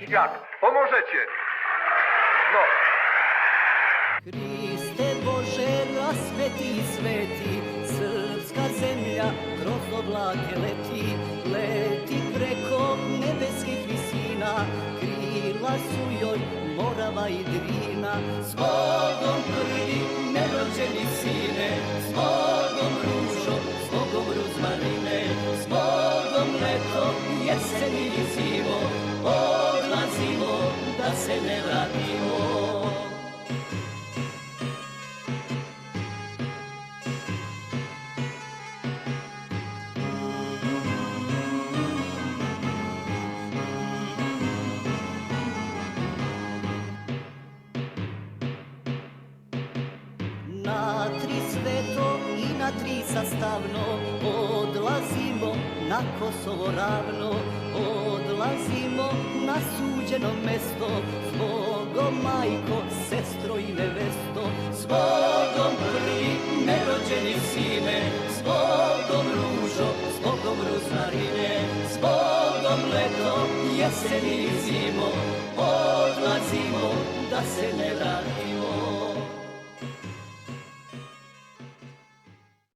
Jak? Pomożecie! No. Hriste Bože, rasveti i sveti, srpska zemlja kroz oblake leti, leti preko nebeskih visina, krila su joj Morava i Drina. S Bogom prvi nerođeni sine, s Bogom ružo, s Bogom ruzmarine, s Bogom leto, jesen i zimo, odlazimo da se ne vratimo. Na tri sveto i na tri sastavno odlazimo na Kosovo ravno, odlazimo na suđeno mesto, s Bogom majko, sestro i nevesto, s Bogom prvi nerođeni sine, s Bogom ružo, s Bogom ruzmarine, s Bogom leto, jesen i zimo, odlazimo da se ne vratimo.